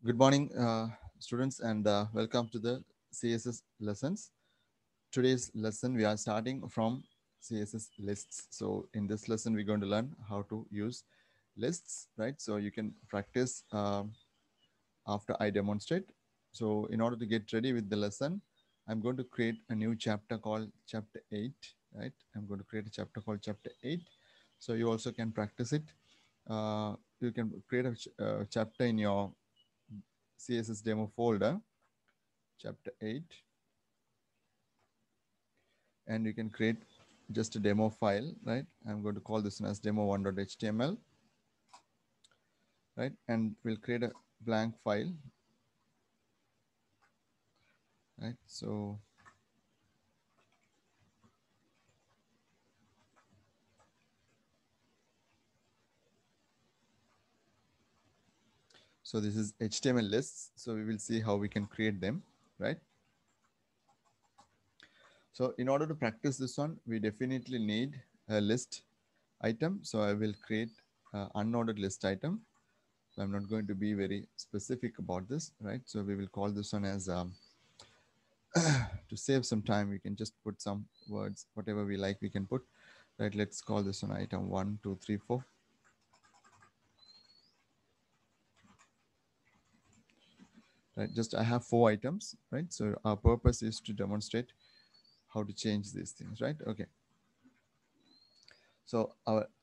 Good morning, students, and welcome to the CSS lessons. Today's lesson, we are starting from CSS lists. So in this lesson, we're going to learn how to use lists, right? So you can practice after I demonstrate. So in order to get ready with the lesson, I'm going to create a new chapter called chapter 8, right? I'm going to create a chapter called chapter 8. So you also can practice it. You can create a chapter in your CSS demo folder, chapter 8, and you can create just a demo file, right? I'm going to call this one as demo1.html, right? And we'll create a blank file, right? So this is HTML lists. So we will see how we can create them, right? So in order to practice this one, we definitely need a list item. So I will create an unordered list item. So I'm not going to be very specific about this, right? So we will call this one as to save some time, we can just put some words, whatever we like, we can put, right? Let's call this one item 1, 2, 3, 4. Right, just I have 4 items, right? So our purpose is to demonstrate how to change these things, right? Okay. So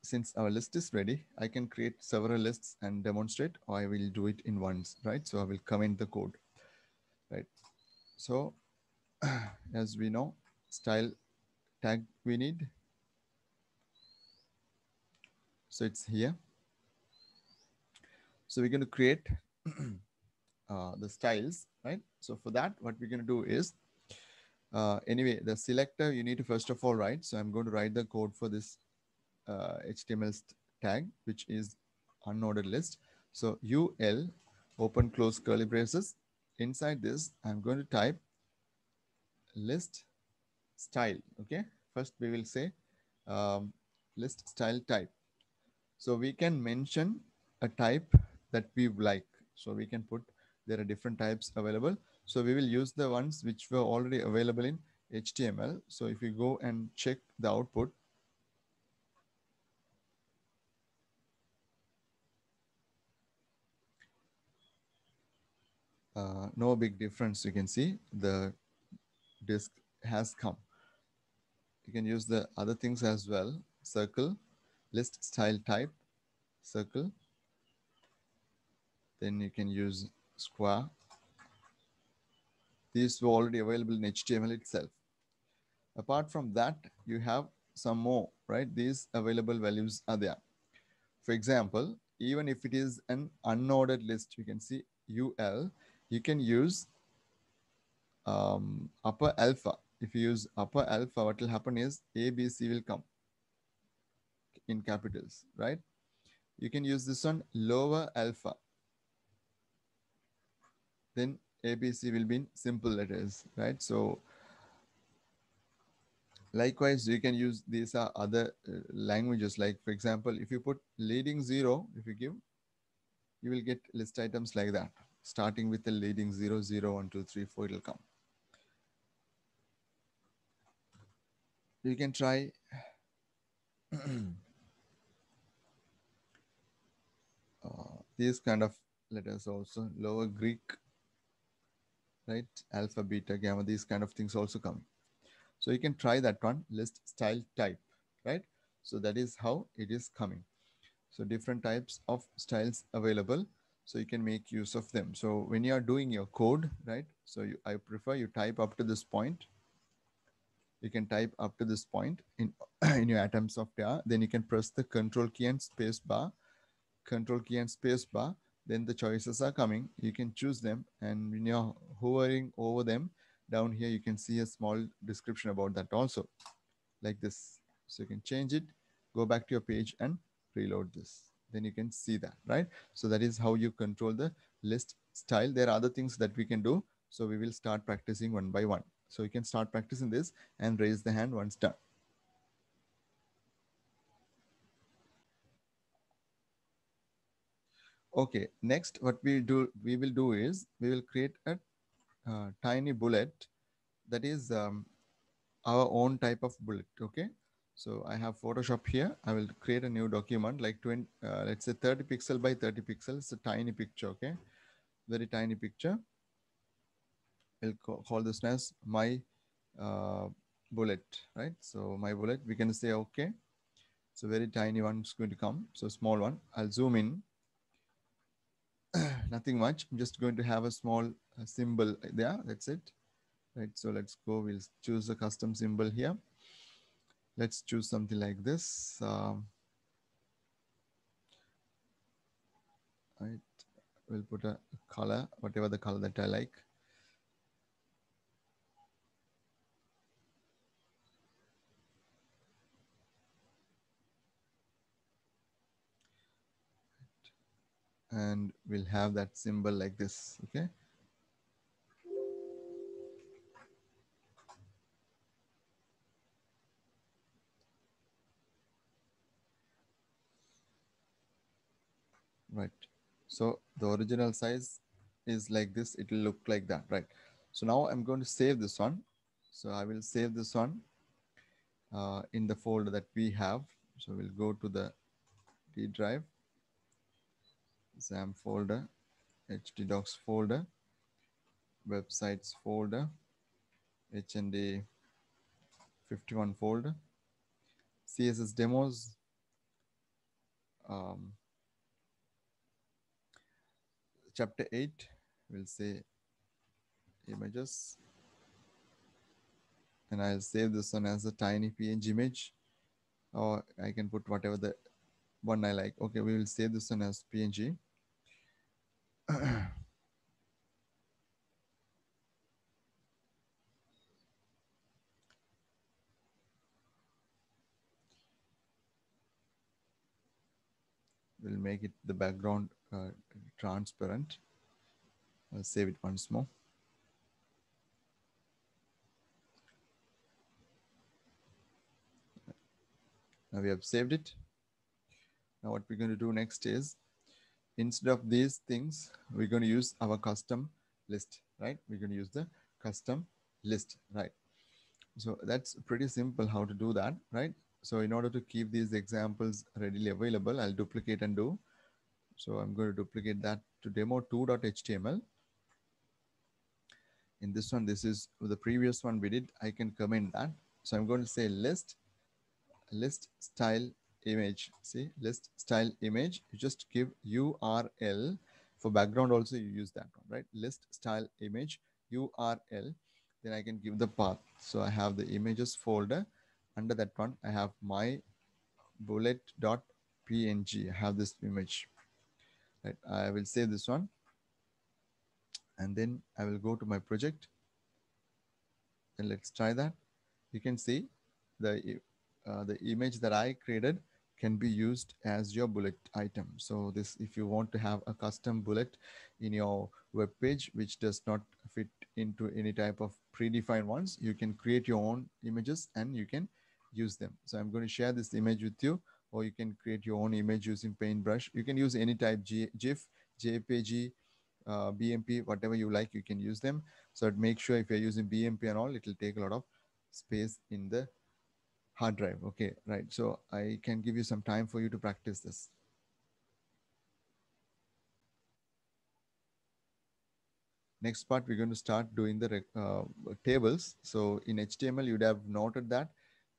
since our list is ready, I can create several lists and demonstrate, or I will do it in once, right? So I will comment the code, right? So as we know, style tag we need. So it's here. So we're going to create the styles, right? So for that, what we're going to do is, anyway, the selector you need to first of all write. So I'm going to write the code for this HTML tag, which is unordered list. So UL, open close curly braces. Inside this, I'm going to type list style. Okay. First, we will say list style type. So we can mention a type that we like. So we can put, there are different types available. So we will use the ones which were already available in HTML. So if you go and check the output, no big difference. You can see the disk has come. You can use the other things as well. Circle, list style type, circle. Then you can use square. These were already available in HTML itself. Apart from that, you have some more, right? These available values are there. For example, even if it is an unordered list, you can see UL, you can use upper alpha. If you use upper alpha, what will happen is ABC will come in capitals, right? You can use this one lower alpha. Then ABC will be in simple letters, right? So likewise, you can use these are other languages. Like for example, if you put leading 0, if you give, you will get list items like that. Starting with the leading 0, 0, 1, 2, 3, 4, it will come. You can try these kind of letters also, lower Greek, right? Alpha, beta, gamma, these kind of things also coming. So you can try that one, list style type, right? So that is how it is coming. So different types of styles available. So you can make use of them. So when you are doing your code, right? So I prefer you type up to this point. You can type up to this point in, in your atom software. Then you can press the control key and space bar, control key and space bar. Then the choices are coming. You can choose them. And when you're hovering over them, down here, you can see a small description about that also, like this. So you can change it, go back to your page and reload this. Then you can see that, right? So that is how you control the list style. There are other things that we can do. So we will start practicing one by one. So you can start practicing this and raise the hand once done. Okay, next what we will do is we will create a tiny bullet that is our own type of bullet. Okay, so I have Photoshop here. I will create a new document like 20, let's say 30 pixel by 30 pixels. It's a tiny picture. Okay, very tiny picture. We'll call this as my uh, bullet, right? So my bullet, we can say okay. So very tiny one is going to come. So small one. I'll zoom in. Nothing much. I'm just going to have a small symbol there. That's it. Right. So let's go. We'll choose a custom symbol here. Let's choose something like this. Right. We'll put a color, whatever the color that I like. And we'll have that symbol like this. Okay. Right. So the original size is like this. It will look like that. Right. So now I'm going to save this one. So I will save this one in the folder that we have. So we'll go to the D drive, XAMPP folder, htdocs folder, websites folder, HND 51 folder, CSS demos, um, chapter 8, we'll say images, and I'll save this one as a tiny PNG image, or I can put whatever the one I like. Okay, we will save this one as PNG. We'll make it the background transparent. I'll save it once more. Now we have saved it. Now what we're going to do next is, instead of these things, we're going to use our custom list, right? We're going to use the custom list, right? So that's pretty simple how to do that, right? So in order to keep these examples readily available, I'll duplicate and do. So I'm going to duplicate that to demo2.html. In this one, this is the previous one we did. I can comment that. So I'm going to say list style image. See, list style image. You just give URL. For background also you use that one, right? List style image URL. Then I can give the path. So I have the images folder. Under that one, I have my bullet.png. I have this image. Right. I will save this one. And then I will go to my project. And let's try that. You can see the image that I created can be used as your bullet item. So this, if you want to have a custom bullet in your web page, which does not fit into any type of predefined ones, you can create your own images and you can use them. So I'm going to share this image with you, or you can create your own image using Paintbrush. You can use any type GIF, JPG, BMP, whatever you like, you can use them. So make sure if you're using BMP and all, it will take a lot of space in the hard drive. Okay, right. So I can give you some time for you to practice this. Next part, we're going to start doing the tables. So in HTML, you'd have noted that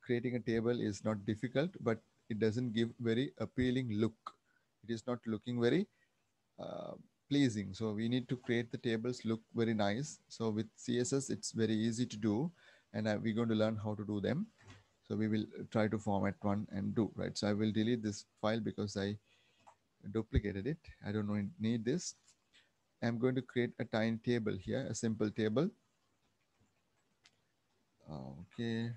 creating a table is not difficult, but it doesn't give very appealing look. It is not looking very uh, pleasing. So we need to create the tables look very nice. So with CSS, it's very easy to do, and we're going to learn how to do them. So we will try to format one and do, right? So I will delete this file because I duplicated it. I don't need this. I'm going to create a tiny table here, a simple table. Okay,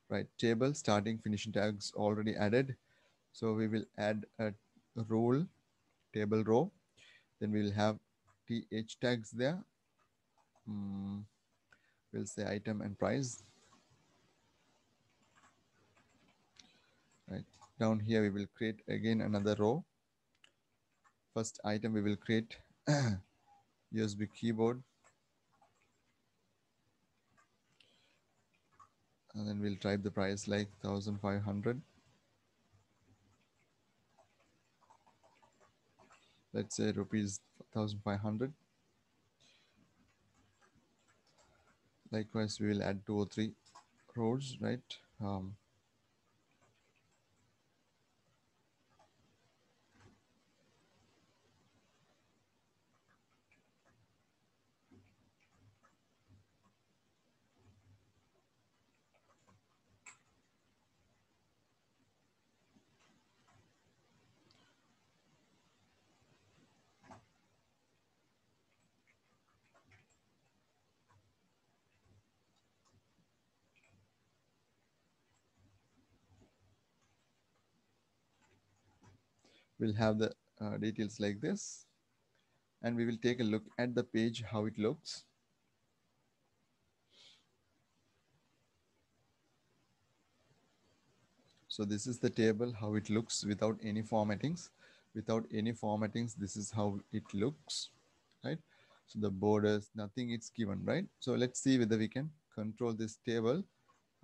right, table, starting, finishing tags already added. So we will add a role, table row. Then we will have th tags there. We'll say item and price. Right, down here we will create again another row, First item we will create USB keyboard, and then we'll type the price like 1500. Let's say rupees 1500. Likewise, we will add 2 or 3 rows, right? We'll have the details like this, and we will take a look at the page, how it looks. So this is the table, how it looks without any formattings. Without any formattings, this is how it looks, right? So the borders, nothing is given, right? So let's see whether we can control this table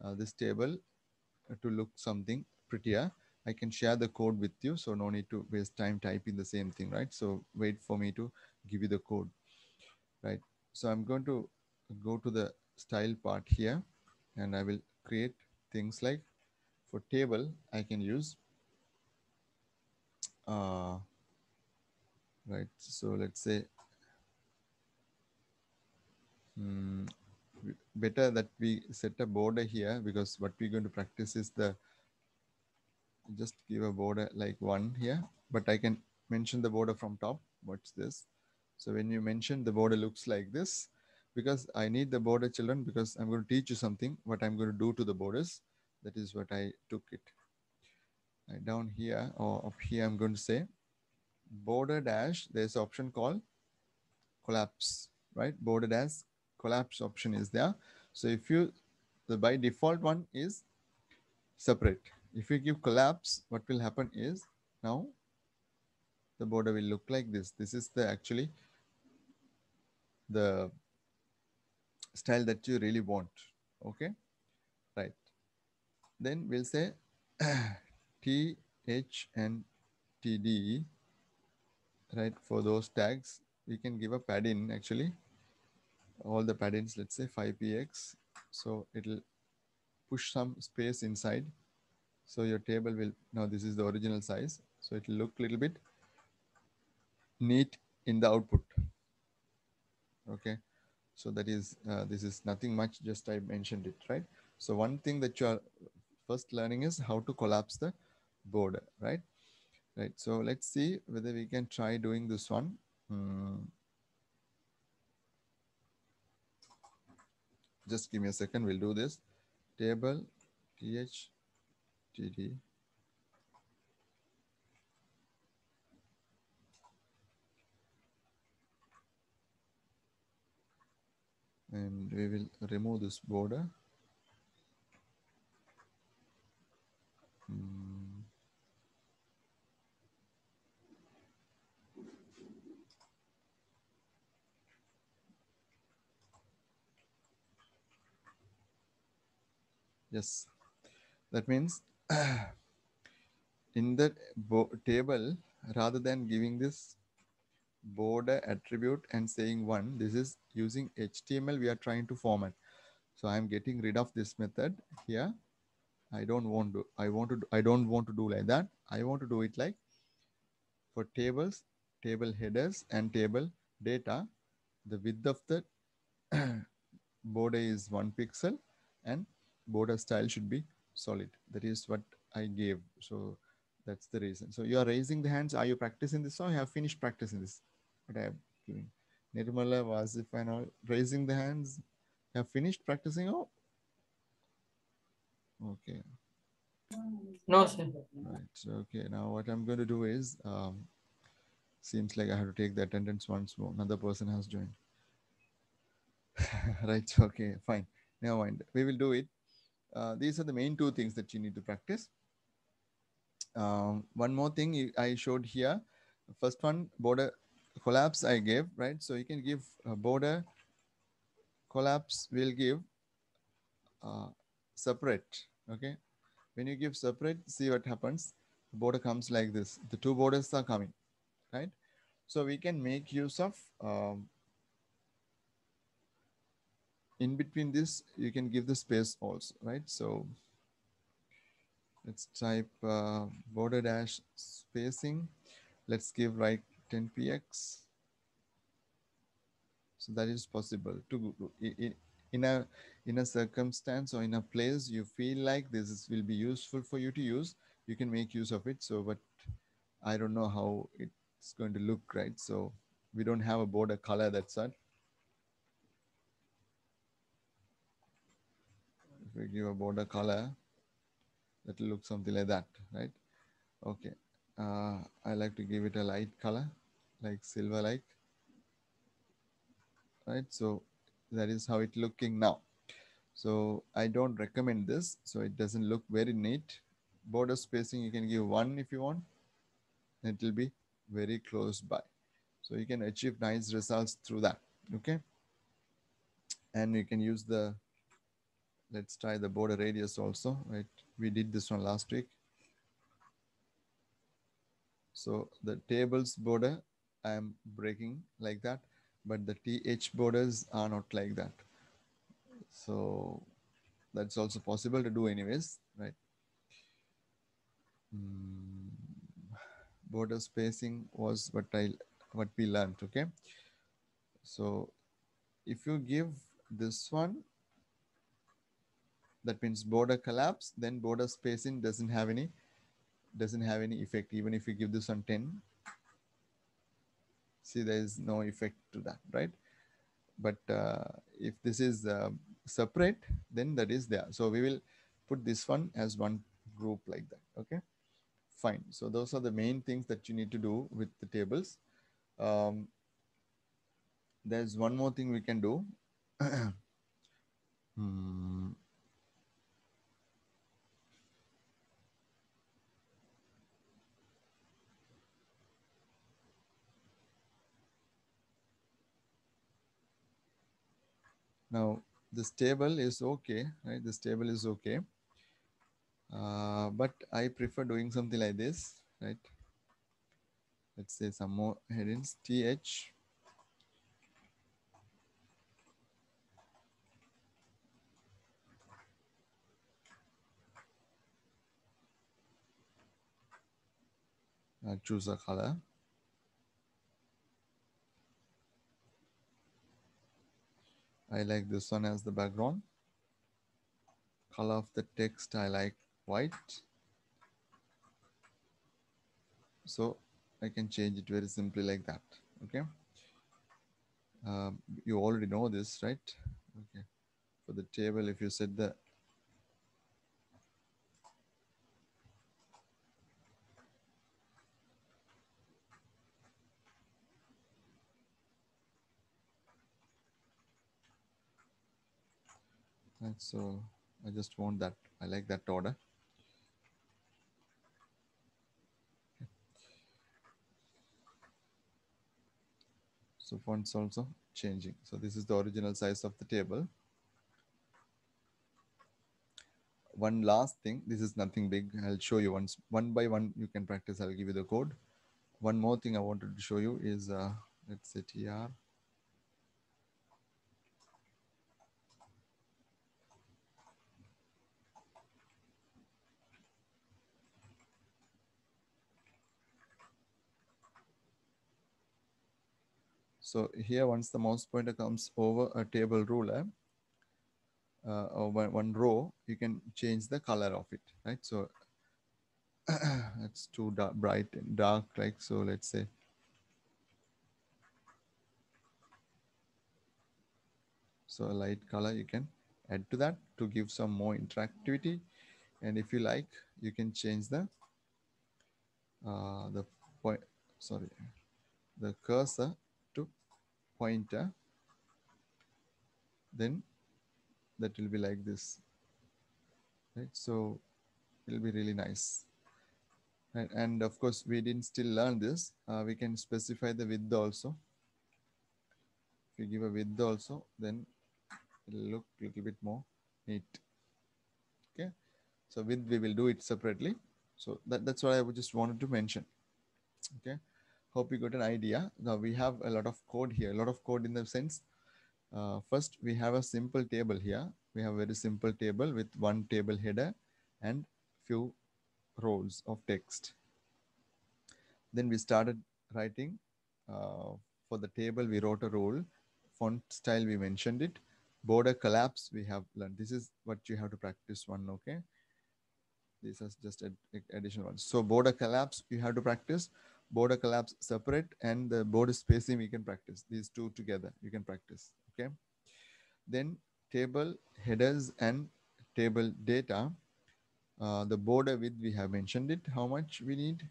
to look something prettier. I can share the code with you, so no need to waste time typing the same thing, right? So wait for me to give you the code, right? So I'm going to go to the style part here, and I will create things like, for table, I can use, right? So let's say, better that we set a border here, because what we're going to practice is just give a border like 1 here, but I can mention the border from top. What's this? So when you mention, the border looks like this, because I need the border, children, because I'm going to teach you something, what I'm going to do to the borders. That is what I took it. Down here or up here, I'm going to say border dash, there's an option called collapse, right? Border dash collapse option is there. So if you, the by default one is separate. If you give collapse, what will happen is, now the border will look like this. This is the actually the style that you really want. Okay, right. Then we'll say TH and TD, right? For those tags, we can give a padding actually. All the paddings, let's say 5px. So it'll push some space inside. So your table will, now this is the original size. So it will look a little bit neat in the output. Okay. So that is, this is nothing much, just I mentioned it, right? So one thing that you are first learning is how to collapse the border, right? Right. So let's see whether we can try doing this one. Just give me a second. We'll do this. Table, th, td. And we will remove this border. Yes. That means in the table, rather than giving this border attribute and saying 1, this is using HTML we are trying to format. So I'm getting rid of this method here. I don't want to, I don't want to do like that. I want to do it like, for tables, table headers and table data, the width of the border is 1 pixel and border style should be solid. That is what I gave. So that's the reason. So you are raising the hands. Are you practicing this, or you have finished practicing this? What I have given. Nirmala, Wasif, and all raising the hands. You have finished practicing? Oh, okay. No, sir. Right. So, okay. Now what I'm going to do is, seems like I have to take the attendance once more. Another person has joined. Right. Okay. Fine. Never mind. We will do it. These are the main 2 things that you need to practice. One more thing I showed here, first one, border collapse I gave, right? So you can give a border collapse, will give separate, okay? When you give separate, see what happens. The border comes like this. The two borders are coming, right? So we can make use of, in between this, you can give the space also, right? So let's type border dash spacing. Let's give like 10 px. So that is possible to in a in a circumstance or in a place you feel like will be useful for you to use, you can make use of it. So, but I don't know how it's going to look, right? So we don't have a border color, that's it. If we give a border color, that will look something like that, right? Okay. I like to give it a light color, like silver like, right? So that is how it looking now. So I don't recommend this. So it doesn't look very neat. Border spacing, you can give 1 if you want. It will be very close by. So you can achieve nice results through that, okay? And you can use the, let's try the border radius also, right? We did this one last week. So the tables border, I am breaking like that, but the TH borders are not like that. So that's also possible to do anyways, right? Border spacing was what we learned, okay? So if you give this one, that means border collapse, then border spacing doesn't have any effect. Even if you give this one 10, see there is no effect to that, right? But if this is separate, then that is there. So we will put this one as one group like that, okay? Fine. So those are the main things that you need to do with the tables. There's one more thing we can do. Now this table is okay, right? This table is okay. But I prefer doing something like this, right? Let's say some more headings, TH. Choose a color. I like this one as the background. Color of the text, I like white. So I can change it very simply like that, okay? You already know this, right? Okay. For the table, if you set the right, so I just want that. I like that order. So fonts also changing. So this is the original size of the table. One last thing, this is nothing big. I'll show you once, one by one, you can practice. I'll give you the code. One more thing I wanted to show you is, let's say TR. So here, once the mouse pointer comes over a table ruler, or one row, you can change the color of it, right? So it's too dark, bright and dark, like, so let's say, so a light color you can add to that to give some more interactivity. And if you like, you can change the point, sorry, the cursor to pointer, then that will be like this, right? So it'll be really nice. Right? And of course, we didn't still learn this. We can specify the width also. If you give a width also, then it'll look a little bit more neat. Okay. So width, we will do it separately. So that's what I would just wanted to mention. Okay. Hope you got an idea. Now we have a lot of code here, a lot of code in the sense. First, we have a simple table here. We have a very simple table with one table header and few rows of text. Then we started writing. For the table, we wrote a rule. Font style, we mentioned it. Border collapse, we have learned. This is what you have to practice one, okay? This is just an additional one. So border collapse, you have to practice. Border collapse separate, and the border spacing, we can practice. These two together, you can practice, okay? Then table headers and table data. The border width, we have mentioned it, how much we need,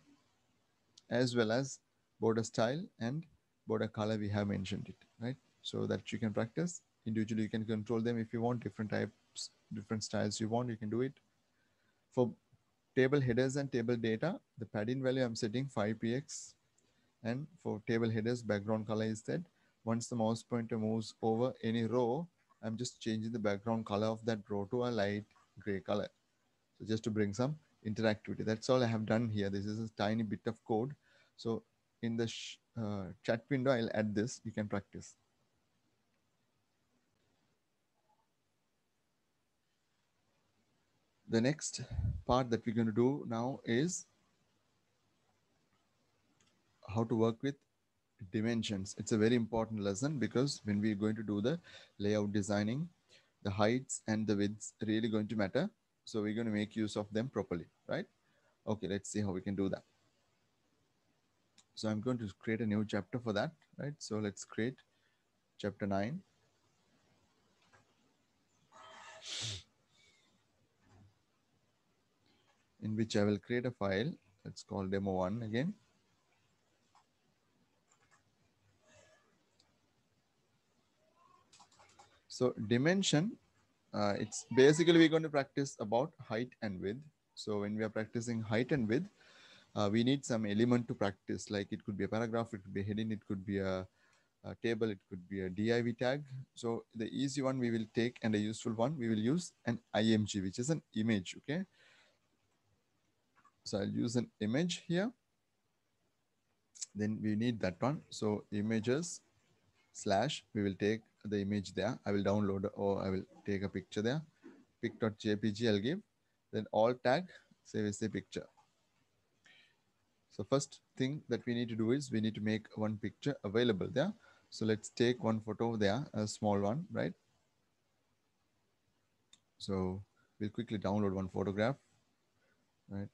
as well as border style and border color, we have mentioned it, right? So that you can practice. Individually, you can control them if you want, different types, different styles you want, you can do it. For table headers and table data, the padding value I'm setting 5px. And for table headers, background color is set. Once the mouse pointer moves over any row, I'm just changing the background color of that row to a light gray color. So just to bring some interactivity. That's all I have done here. This is a tiny bit of code. So in the chat window, I'll add this. You can practice. The next part that we're going to do now is how to work with dimensions. It's a very important lesson because when we're going to do the layout designing, the heights and the widths really going to matter. So we're going to make use of them properly, right? Okay, let's see how we can do that. So I'm going to create a new chapter for that, right? So let's create chapter 9. In which I will create a file. Let's call demo1 again. So dimension, it's basically we're going to practice about height and width. So when we are practicing height and width, we need some element to practice. Like it could be a paragraph, it could be a heading, it could be a table, it could be a div tag. So the easy one we will take, and a useful one we will use an img, which is an image. Okay. So I'll use an image here. Then we need that one. So images slash, we will take the image there. I will download, or I will take a picture there. Pic.jpg I'll give. Then all tag, say we say picture. So first thing that we need to do is we need to make one picture available there. So let's take one photo there, a small one, right? So we'll quickly download one photograph, right?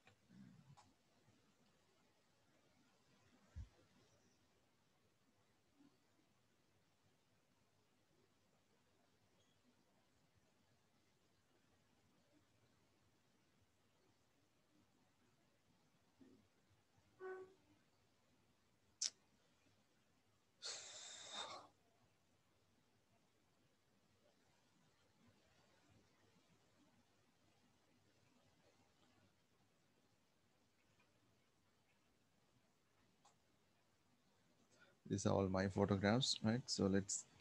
These are all my photographs, right? So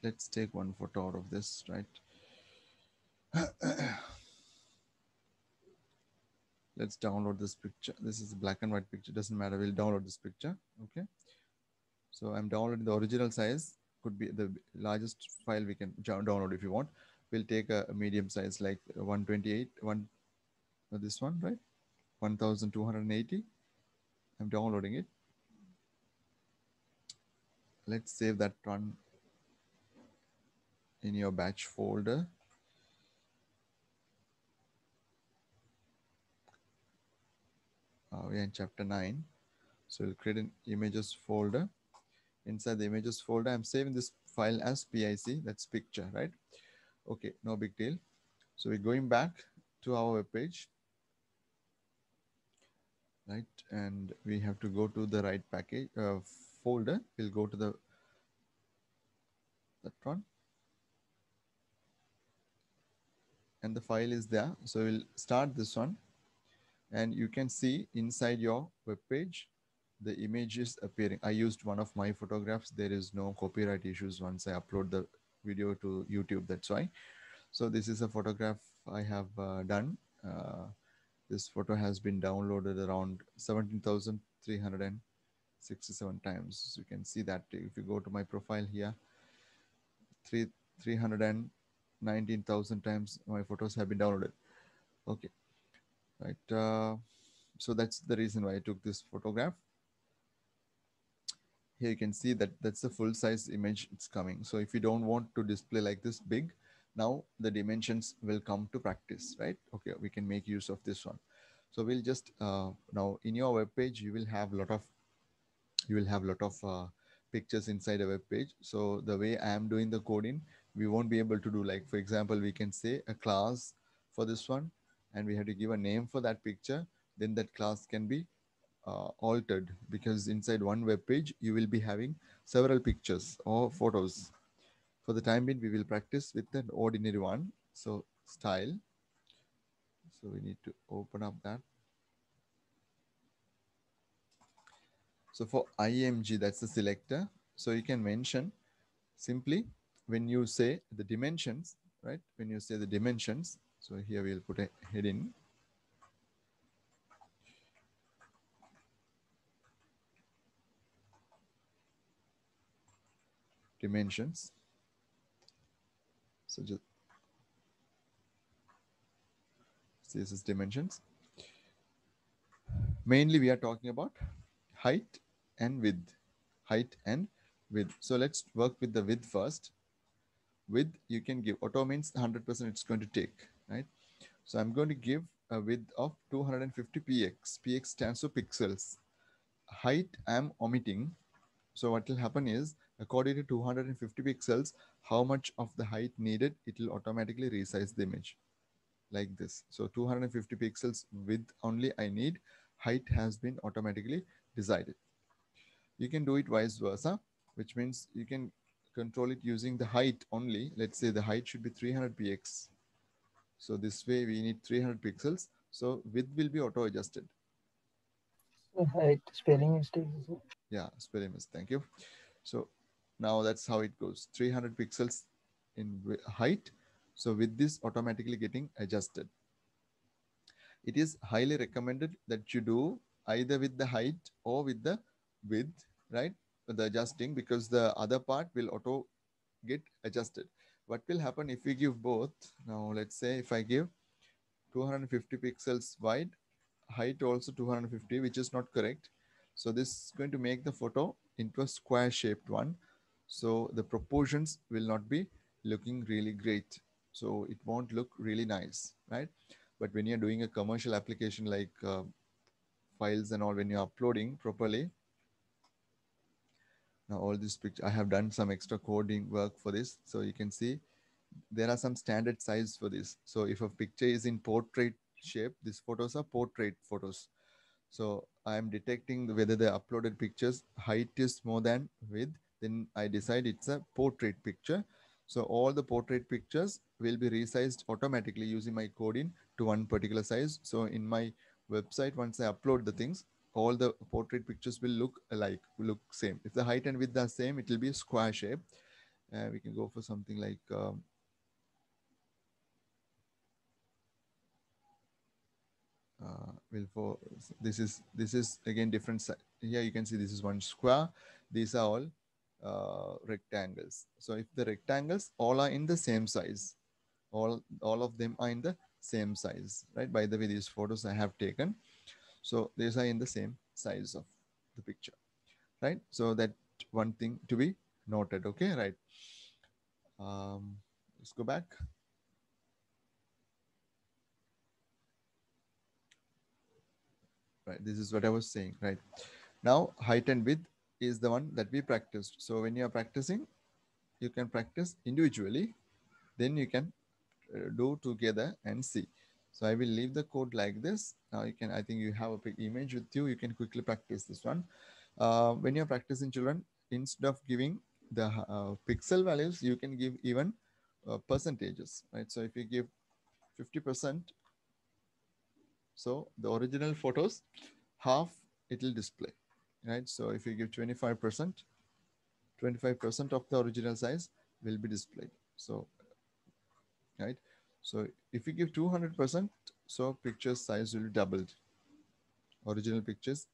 let's take one photo out of this, right? Let's download this picture. This is a black and white picture, doesn't matter. We'll download this picture. Okay. So I'm downloading the original size, could be the largest file we can download if you want. We'll take a medium size like 128, this one, right? 1280. I'm downloading it. Let's save that one in your batch folder. We're in chapter 9. So we'll create an images folder. Inside the images folder, I'm saving this file as PIC, that's picture, right? Okay, no big deal. So we're going back to our web page, right? And we have to go to the right package folder. We'll go to that one. And the file is there. So we'll start this one. and you can see inside your web page, the image is appearing. I used one of my photographs. There is no copyright issues once I upload the video to YouTube. That's why. So this is a photograph I have done. This photo has been downloaded around 17,367 times. So you can see that if you go to my profile here, 319,000 times my photos have been downloaded. Okay, right. So that's the reason why I took this photograph. Here you can see that that's a full size image it's coming. So if you don't want to display like this big, now the dimensions will come to practice, right? Okay, we can make use of this one. So we'll just now in your web page you will have lot of pictures inside a web page. So the way I am doing the coding, we won't be able to do, like for example, we can say a class for this one, and we have to give a name for that picture. Then that class can be altered, because inside one web page you will be having several pictures or photos. For the time being, we will practice with an ordinary one. So style. So we need to open up that. So for IMG, that's the selector. So you can mention simply when you say the dimensions, right? When you say the dimensions, so here we'll put a heading. Dimensions. So just this is dimensions. Mainly we are talking about height and width. Height and width. So let's work with the width first. Width you can give. Auto means 100% it's going to take, right? So I'm going to give a width of 250 px. Px stands for pixels. Height I'm omitting. So what will happen is, according to 250 pixels, how much of the height needed, it will automatically resize the image like this. So 250 pixels width only I need. Height has been automatically decided. You can do it vice versa, which means you can control it using the height only. Let's say the height should be 300 px. So this way we need 300 pixels. So width will be auto adjusted. Height spelling mistake. Yeah, spelling mistake. Thank you. So now that's how it goes. 300 pixels in height. So with this automatically getting adjusted. It is highly recommended that you do either with the height or with the width, right? The adjusting, because the other part will auto get adjusted. What will happen if we give both? Now let's say if I give 250 pixels wide, height also 250, which is not correct. So this is going to make the photo into a square shaped one. So the proportions will not be looking really great. So it won't look really nice, right? But when you're doing a commercial application like files and all, when you're uploading properly, now all this picture, I have done some extra coding work for this. So you can see there are some standard size for this. So if a picture is in portrait shape, these photos are portrait photos. So I'm detecting whether the uploaded pictures height is more than width, then I decide it's a portrait picture. So all the portrait pictures will be resized automatically using my coding to one particular size. So in my website, once I upload the things, all the portrait pictures will look alike, will look same. If the height and width are same, it will be a square shape. We can go for something like will for this is again different here you can see this is one square, these are all rectangles. So if the rectangles all are in the same size, all of them are in the same size, right? By the way, these photos I have taken, so these are in the same size of the picture, right? So that one thing to be noted. Okay, right. Let's go back. Right, this is what I was saying, right? Now height and width is the one that we practiced. So when you are practicing, you can practice individually, then you can do together and see. So I will leave the code like this. Now you can, I think you have a big image with you, you can quickly practice this one. When you're practicing, children, instead of giving the pixel values, you can give even percentages, right? So if you give 50%, So the original photos, half it will display, right? So if you give 25%, 25% of the original size will be displayed. So, right? So if you give 200%, so picture size will be doubled. Original pictures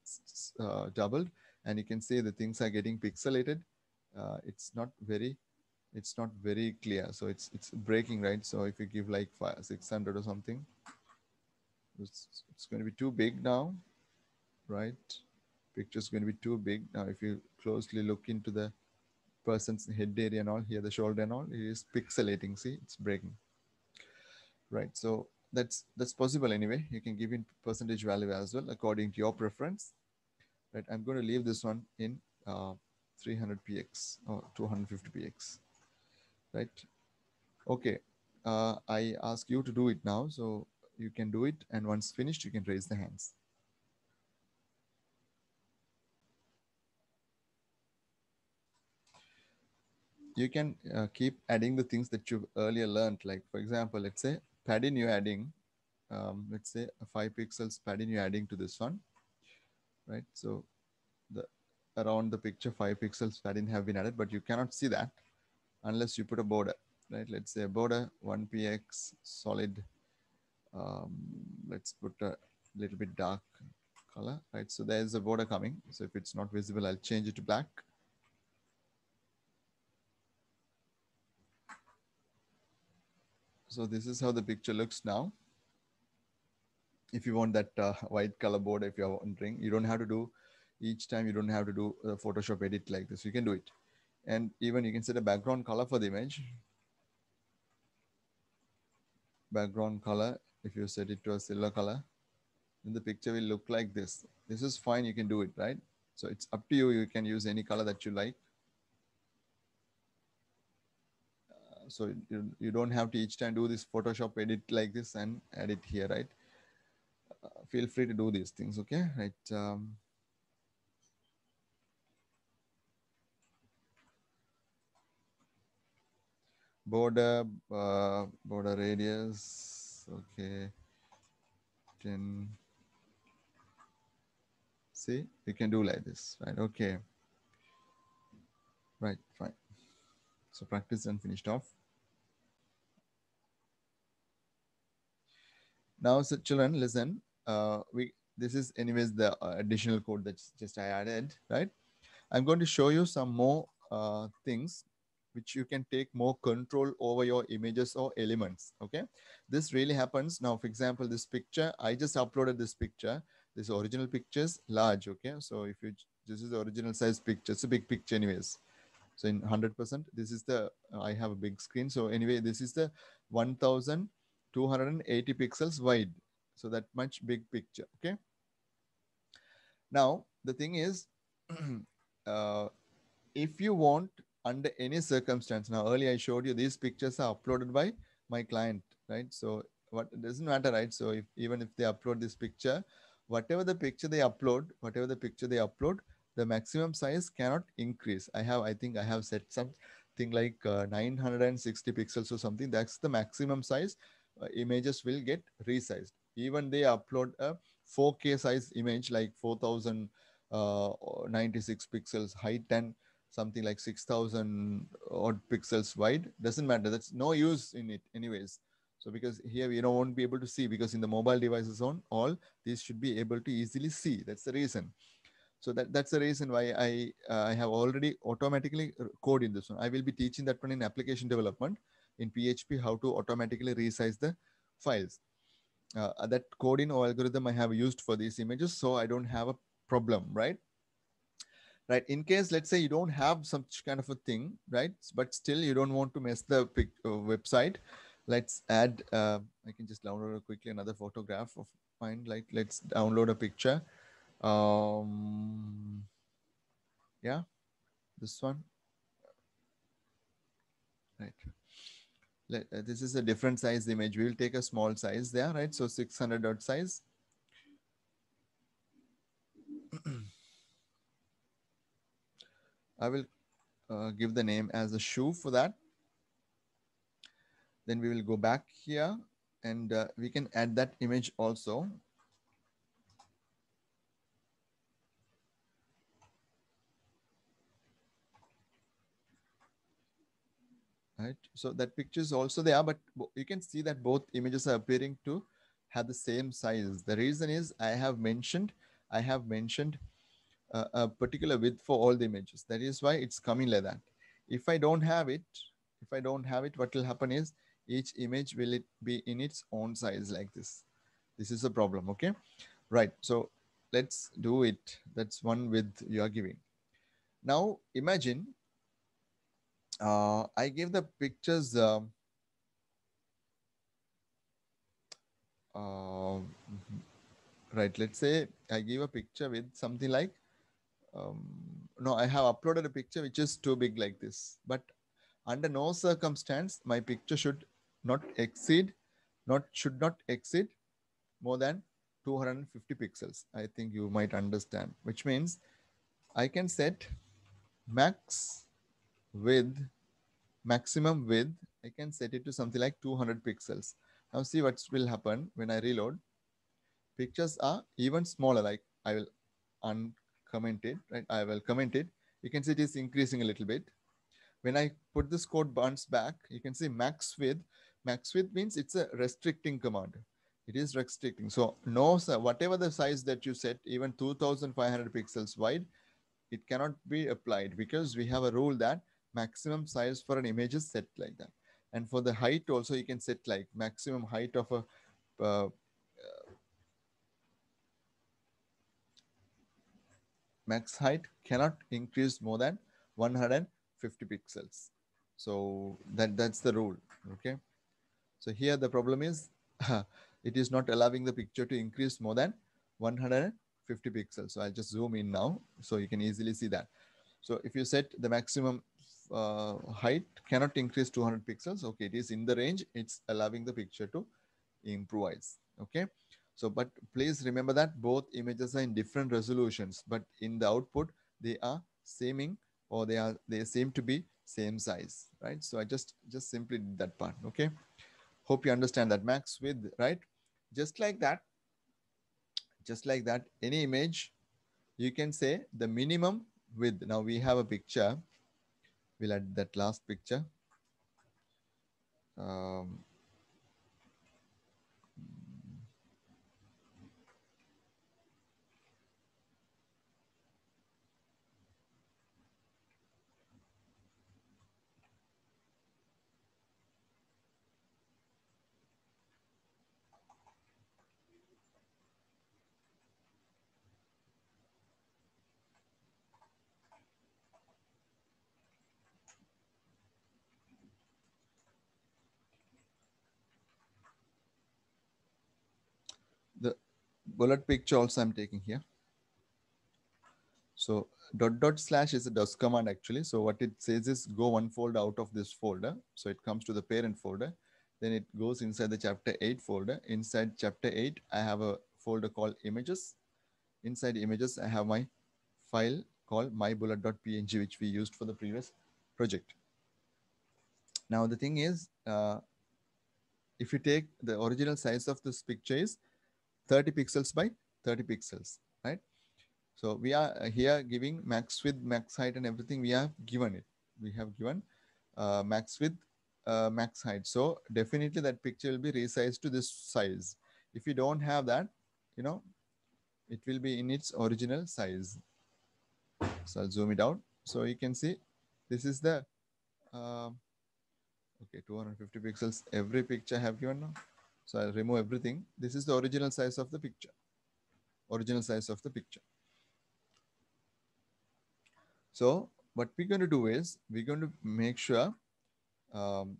doubled, and you can see the things are getting pixelated. It's not very clear. So it's breaking, right? So if you give like 600 or something, it's going to be too big now, right? Picture is going to be too big. Now, if you closely look into the person's head area and all, here the shoulder and all, it is pixelating. See, it's breaking, right? So that's possible anyway. You can give in percentage value as well according to your preference, right? I'm going to leave this one in 300px or 250px, right? Okay, I ask you to do it now, so you can do it, and once finished, you can raise the hands. You can keep adding the things that you've earlier learned. Like for example, let's say padding you're adding, let's say a 5 pixels padding you're adding to this one, right? So the around the picture 5 pixels padding have been added, but you cannot see that unless you put a border, right? Let's say a border 1px solid. Let's put a little bit dark color, right? So there's a border coming. So if it's not visible, I'll change it to black. So this is how the picture looks now. If you want that white color border, if you're wondering, you don't have to do each time, you don't have to do a Photoshop edit like this. You can do it. And even you can set a background color for the image. Background color, if you set it to a silver color, then the picture will look like this. This is fine, you can do it, right? So it's up to you. You can use any color that you like. So you don't have to each time do this Photoshop edit like this and add it here, right? Feel free to do these things, okay? Right. Border radius, okay, 10. See, you can do like this, right? Okay, right, fine. So practice and finished off. Now, so children, listen. This is anyways the additional code that's just I added, right? I'm going to show you some more things which you can take more control over your images or elements. Okay, this really happens now. For example, this picture, I just uploaded this picture. This original picture is large. Okay, so if you this is the original size picture. It's a big picture, anyways. So in 100%, this is the I have a big screen. So anyway, this is the 1280 pixels wide. So that much big picture. Okay. Now the thing is, if you want under any circumstance, now earlier I showed you these pictures are uploaded by my client, right? So what it doesn't matter, right? So if even if they upload this picture, whatever the picture they upload, the maximum size cannot increase. I think I have set something like 960 pixels or something. That's the maximum size. Images will get resized. Even they upload a 4K size image like 4096 pixels height and something like 6000 odd pixels wide, doesn't matter. That's no use in it anyways. So because here we don't won't be able to see, because in the mobile devices on all these should be able to easily see. That's the reason. So that's the reason why I have already automatically code in this one. I will be teaching that one in application development in PHP, how to automatically resize the files. That coding or algorithm I have used for these images, so I don't have a problem, right? Right. In case, let's say you don't have such kind of a thing, right? But still you don't want to mess the website. Let's add, I can just download quickly another photograph of mine. Like let's download a picture. Yeah, this one. Right. This is a different size image. We will take a small size there, right? So 600 dot size. I will give the name as a shoe for that. Then we will go back here and we can add that image also. right? So that picture is also there, but you can see that both images are appearing to have the same size. The reason is I have mentioned a particular width for all the images. That is why it's coming like that. If I don't have it, what will happen is each image will it be in its own size like this. This is a problem, okay? Right, so let's do it. That's one width you are giving. Now imagine I give the pictures right, let's say I give a picture with something like um, no, I have uploaded a picture which is too big like this, but under no circumstance my picture should not exceed should not exceed more than 250 pixels. I think you might understand, which means I can set max width, maximum width, I can set it to something like 200 pixels. Now see what will happen when I reload. Pictures are even smaller. Like I will uncomment it, right? I will comment it. You can see it is increasing a little bit. When I put this code bounce back, you can see max width. Max width means it's a restricting command. It is restricting. So no, whatever the size that you set, even 2500 pixels wide, it cannot be applied because we have a rule that maximum size for an image is set like that. And for the height also, you can set like maximum height of a max height cannot increase more than 150 pixels. So that's the rule. Okay. So here the problem is it is not allowing the picture to increase more than 150 pixels. So I'll just zoom in now so you can easily see that. So if you set the maximum height cannot increase 200 pixels, okay, it is in the range, it's allowing the picture to improvise. Okay. So, but please remember that both images are in different resolutions, but in the output, they are saming or they seem to be same size, right? So I just simply did that part. Okay. Hope you understand that max width, right? Just like that, any image, you can say the minimum width. Now we have a picture. We'll add that last picture. Um, the bullet picture also I'm taking here. So ../ is a DOS command actually. So what it says is go one folder out of this folder. So it comes to the parent folder. Then it goes inside the chapter 8 folder. Inside chapter 8, I have a folder called images. Inside images, I have my file called mybullet.png, which we used for the previous project. Now the thing is, if you take the original size of this picture is 30 pixels by 30 pixels, right? So we are here giving max width, max height and everything. We have given it. We have given max width, max height. So definitely that picture will be resized to this size. If you don't have that, you know, it will be in its original size. So I'll zoom it out. So you can see this is the, okay, 250 pixels. Every picture I have given now. So I'll remove everything. This is the original size of the picture. Original size of the picture. So what we're going to do is we're going to make sure um,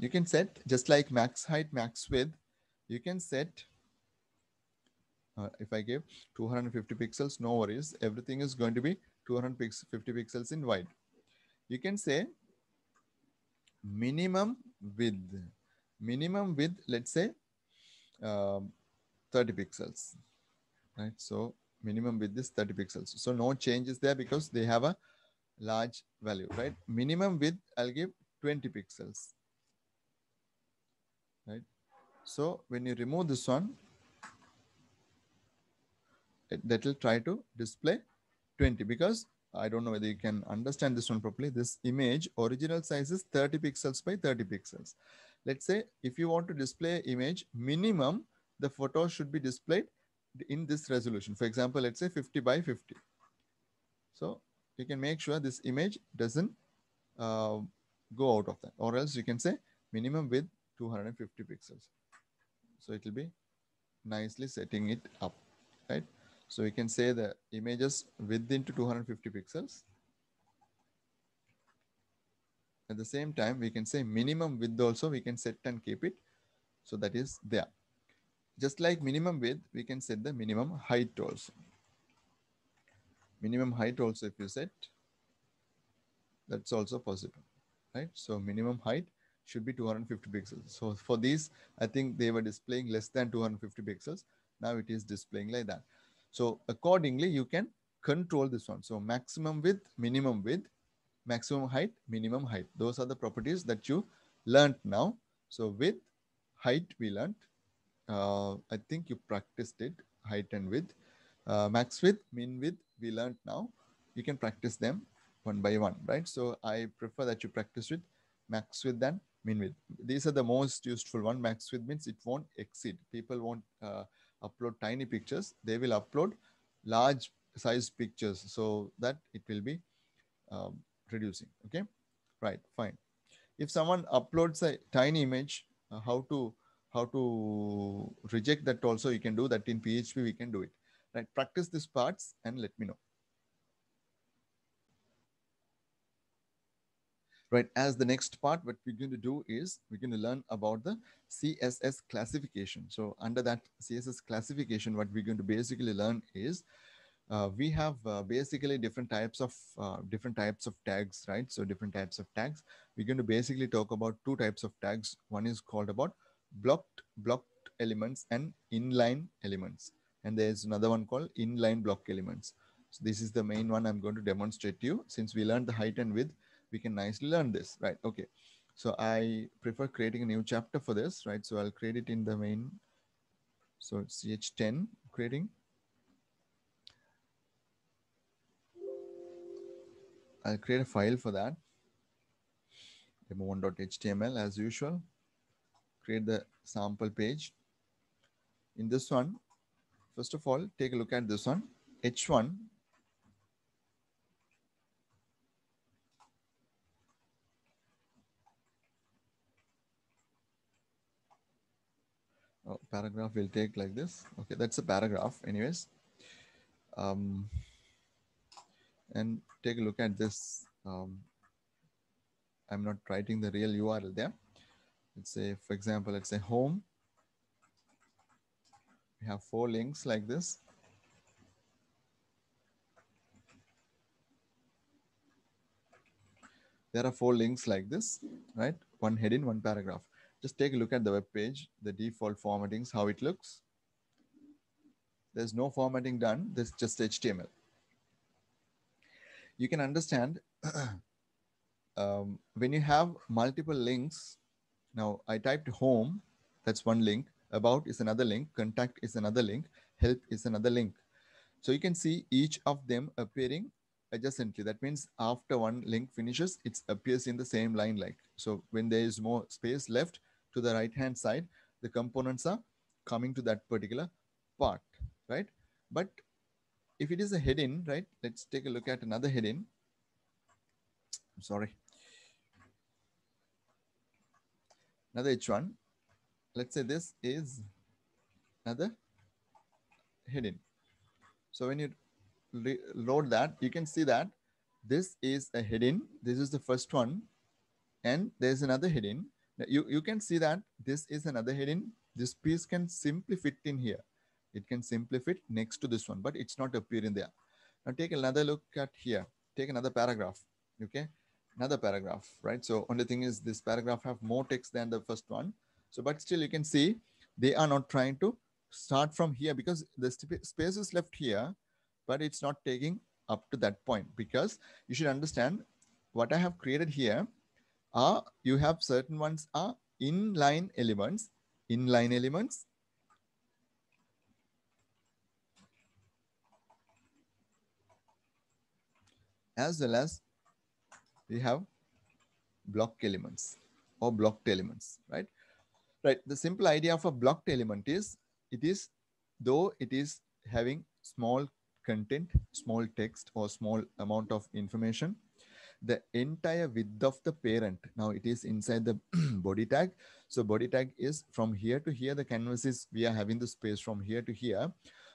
you can set just like max height, max width. You can set, if I give 250 pixels, no worries. Everything is going to be 250 pixels in wide. You can say minimum width. Minimum width, let's say 30 pixels, right? So minimum width is 30 pixels. So no changes there because they have a large value, right? Minimum width, I'll give 20 pixels, right? So when you remove this one, that will try to display 20 because I don't know whether you can understand this one properly. This image original size is 30 pixels by 30 pixels. Let's say if you want to display image, minimum the photo should be displayed in this resolution. For example, let's say 50 by 50. So you can make sure this image doesn't go out of that, or else you can say minimum width 250 pixels. So it will be nicely setting it up, right? So we can say the images width into 250 pixels. At the same time, we can say minimum width also we can set and keep it. So that is there. Just like minimum width, we can set the minimum height also. Minimum height also if you set, that's also possible, right? So minimum height should be 250 pixels. So for these, I think they were displaying less than 250 pixels. Now it is displaying like that. So accordingly, you can control this one. So maximum width, maximum height, minimum height. Those are the properties that you learned now. So width, height we learned. I think you practiced it, height and width. Max width, min width, we learned now. You can practice them one by one, right? So I prefer that you practice with max width than min width. These are the most useful one. Max width means it won't exceed. People won't upload tiny pictures. They will upload large size pictures so that it will be reducing. Okay, right, fine. If someone uploads a tiny image, how to reject that also, you can do that in PHP. We can do it, right? Practice these parts and let me know. Right, as the next part, what we're going to do is we're going to learn about the CSS classification. So under that CSS classification, what we're going to basically learn is we have basically different types of tags, right? So different types of tags. We're going to basically talk about two types of tags. One is called about blocked elements and inline elements, and there's another one called inline block elements. So this is the main one I'm going to demonstrate to you. Since we learned the height and width, we can nicely learn this, right? Okay, so I prefer creating a new chapter for this, right? So I'll create it in the main. So ch10 creating. I'll create a file for that, demo1.html as usual. Create the sample page. In this one, first of all, take a look at this one, h1. Oh, paragraph will take like this. Okay, that's a paragraph anyways. And take a look at this. I'm not writing the real URL there. Let's say, for example, let's say home. We have 4 links like this. There are 4 links like this, right? One heading, one paragraph. Just take a look at the web page, the default formattings, how it looks. There's no formatting done. This is just HTML. You can understand when you have multiple links. Now I typed home, that's one link. About is another link. Contact is another link. Help is another link. So you can see each of them appearing adjacently. That means after one link finishes, it appears in the same line like. So when there is more space left to the right hand side, the components are coming to that particular part, right? But if it is a heading, right? Let's take a look at another heading. I'm sorry. Another H1. Let's say this is another heading. So when you load that, you can see that this is a heading. This is the first one. And there's another heading. You can see that this is another heading. This piece can simply fit in here. It can simply fit next to this one, but it's not appearing there. Now take another look at here. Take another paragraph. Okay, another paragraph, right? So only thing is this paragraph have more text than the first one. So, but still you can see they are not trying to start from here because the space is left here, but it's not taking up to that point, because you should understand what I have created here are, you have certain ones are inline elements. Inline elements. as well as we have block elements or blocked elements, right? Right. The simple idea of a blocked element is though it is having small content, small text, or small amount of information, the entire width of the parent, now it is inside the body tag. So body tag is from here to here, the canvas is, we are having the space from here to here.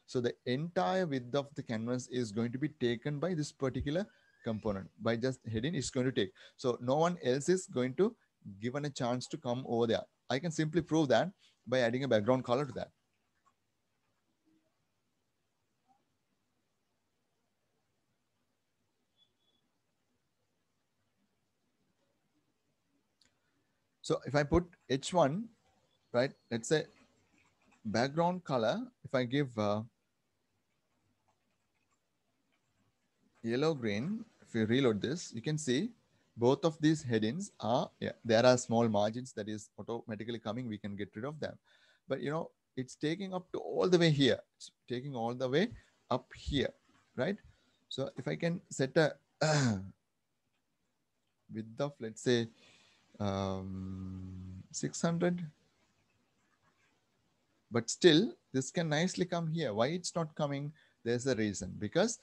So the entire width of the canvas is going to be taken by this particular component. By just heading, it's going to take. So no one else is going to given a chance to come over there. I can simply prove that by adding a background color to that. So if I put H1, right, let's say background color, if I give yellow green, if you reload this, you can see both of these headings are, yeah, there are small margins that is automatically coming. We can get rid of them. But you know, it's taking up to all the way here. It's taking all the way up here, right? So if I can set a width of, let's say, 600, but still this can nicely come here. Why it's not coming? There's a reason, because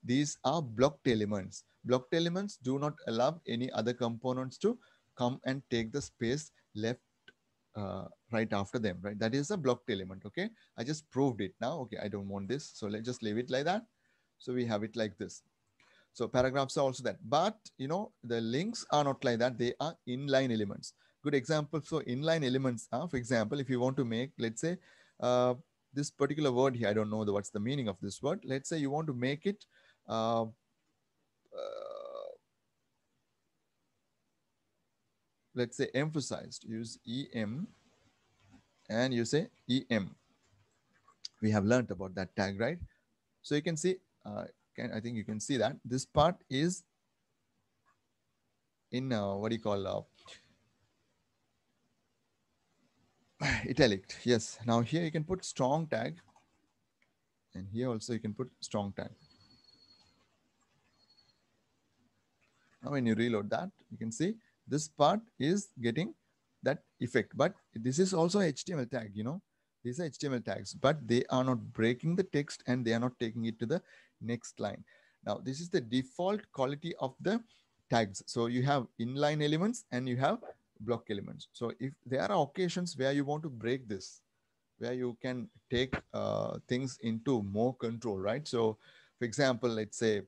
these are blocked elements. Blocked elements do not allow any other components to come and take the space left right after them, right? That is a blocked element. Okay, I just proved it now. Okay, I don't want this, so let's just leave it like that. So we have it like this. So paragraphs are also that, but you know, the links are not like that. They are inline elements. Good example. So inline elements are, for example, if you want to make, let's say, uh, this particular word here, I don't know what's the meaning of this word. Let's say you want to make it, let's say emphasized, use EM and you say EM. We have learned about that tag, right? So you can see, I think you can see that this part is in what do you call italic. Yes. Now here you can put strong tag, and here also you can put strong tag. Now when you reload that, you can see this part is getting that effect. But this is also HTML tag, you know. These are HTML tags, but they are not breaking the text and they are not taking it to the next line. Now this is the default quality of the tags. So you have inline elements and you have block elements. So if there are occasions where you want to break this, where you can take things into more control, right? So for example, let's say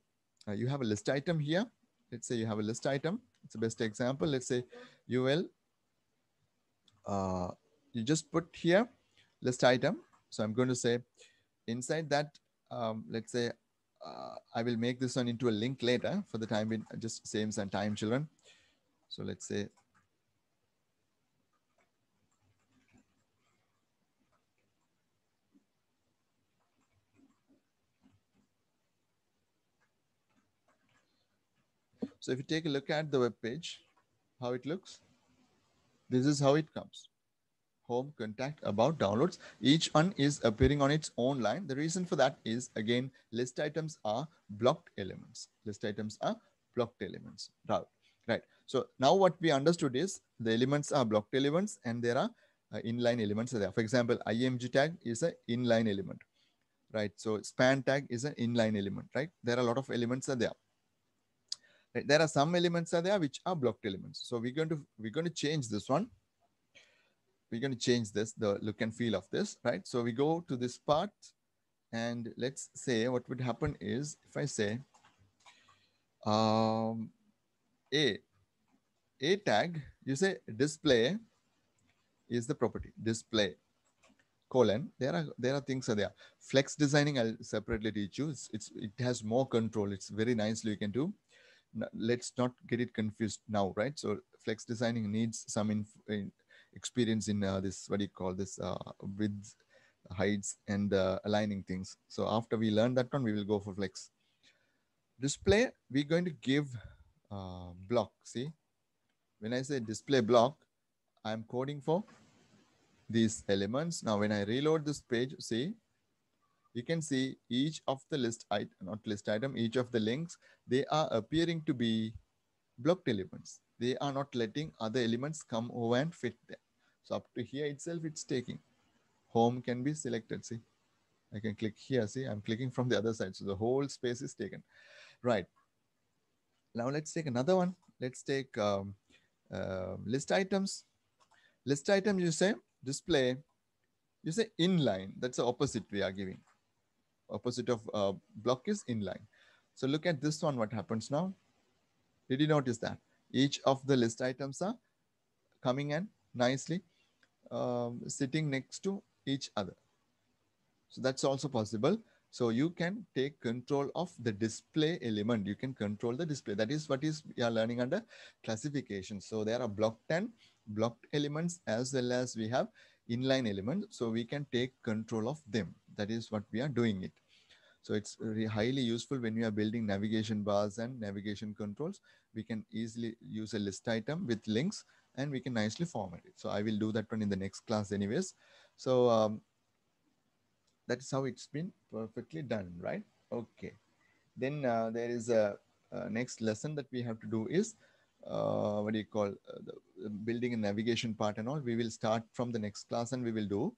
you have a list item here. Let's say you have a list item. It's the best example. Let's say you will, you just put here list item. So I'm going to say inside that, let's say I will make this one into a link later. For the time being, just saves and time, children. So let's say so if you take a look at the web page, how it looks, this is how it comes. Home, contact, about, downloads. Each one is appearing on its own line. The reason for that is, again, list items are blocked elements. List items are blocked elements. Right. So now what we understood is the elements are blocked elements and there are inline elements there. For example, IMG tag is an inline element, right? So span tag is an inline element, right? There are a lot of elements are there. Right? There are some elements are there which are blocked elements. So we're going to change this one. We're going to change this, the look and feel of this, right? So we go to this part and let's say what would happen is if I say a tag, you say display is the property, display colon. There are things are there. Flex designing, I'll separately teach you. It has more control. It's very nicely you can do. Let's not get it confused now, right? So flex designing needs some experience in this, what do you call this, width, heights, and aligning things. So after we learn that one, we will go for flex. Display, we're going to give block. See, when I say display block, I'm coding for these elements. Now, when I reload this page, see, you can see each of the each of the links, they are appearing to be blocked elements. They are not letting other elements come over and fit them. So up to here itself, it's taking. Home can be selected. See, I can click here. See, I'm clicking from the other side. So the whole space is taken. Right. Now let's take another one. Let's take list items. List item, you say display, you say inline. That's the opposite we are giving. Opposite of block is inline. So look at this one, what happens now. Did you notice that? Each of the list items are coming in nicely, sitting next to each other. So that's also possible. So you can take control of the display element. You can control the display. That is what is we are learning under classification. So there are blocked and blocked elements as well as we have inline elements. So we can take control of them. That is what we are doing it. So it's really highly useful when you are building navigation bars and navigation controls. We can easily use a list item with links and we can nicely format it. So I will do that one in the next class anyways. So that is how it's been perfectly done, right? Okay. Then there is a next lesson that we have to do is what do you call the building and navigation part and all. We will start from the next class and we will do.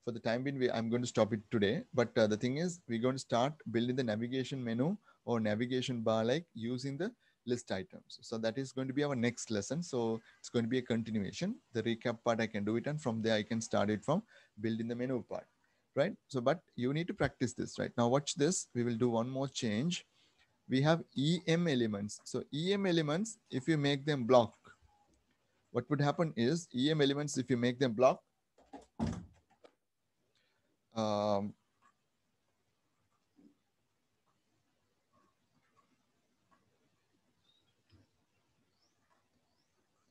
For the time being, I'm going to stop it today. But the thing is, we're going to start building the navigation menu or navigation bar like using the list items. So that is going to be our next lesson. So it's going to be a continuation. The recap part I can do it, and from there I can start it from building the menu part, right? So, but you need to practice this, right? Now watch this. We will do one more change. We have EM elements. So EM elements, if you make them block, what would happen is EM elements, if you make them block, um,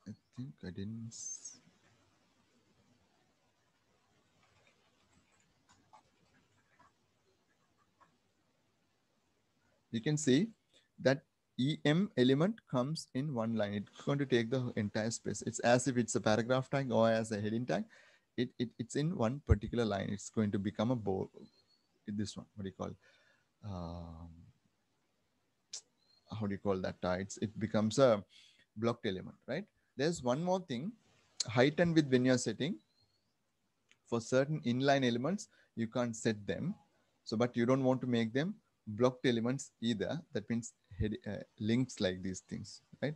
I think I didn't. You can see that EM element comes in one line. It's going to take the entire space. It's as if it's a paragraph tag or as a heading tag. It's in one particular line. It's going to become a bold. This one, what do you call? How do you call that? It becomes a blocked element, right? There's one more thing. Height and width when you're setting. For certain inline elements, you can't set them. So, but you don't want to make them blocked elements either. That means links like these things, right?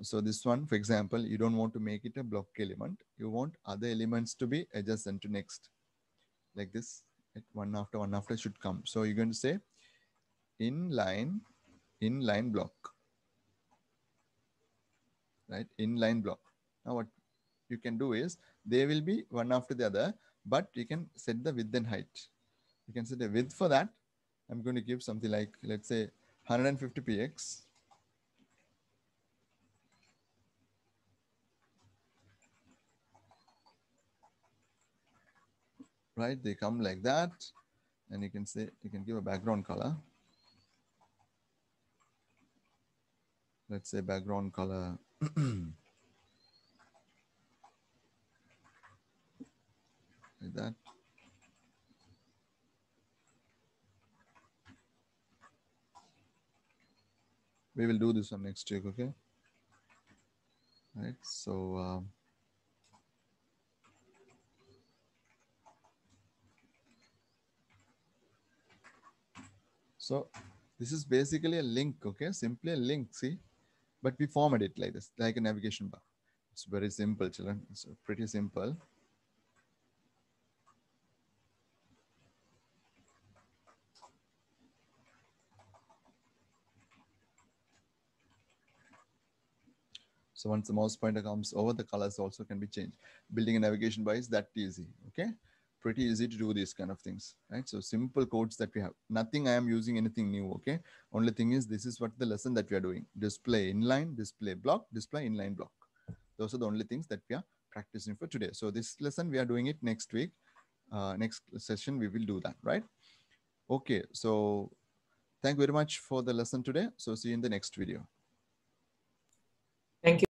So this one, for example, you don't want to make it a block element. You want other elements to be adjacent to next, like this. One after should come. So you're going to say inline block, right? Inline block. Now what you can do is they will be one after the other, but you can set the width and height. You can set a width for that. I'm going to give something like, let's say 150 px. Right, they come like that. And you can say, you can give a background color. Let's say background color. Like that. We will do this on next week, okay? Right, so so this is basically a link, okay? Simply a link, see? But we format it like this, like a navigation bar. It's very simple, children. It's pretty simple. So once the mouse pointer comes over, the colors also can be changed. Building a navigation bar is that easy, okay? Pretty easy to do these kind of things, right? So simple codes that we have. Nothing I am using anything new, okay? Only thing is this is what the lesson that we are doing. Display inline, display block, display inline block. Those are the only things that we are practicing for today. So this lesson, we are doing it next week. Next session, we will do that, right? Okay, so thank you very much for the lesson today. So see you in the next video. Thank you.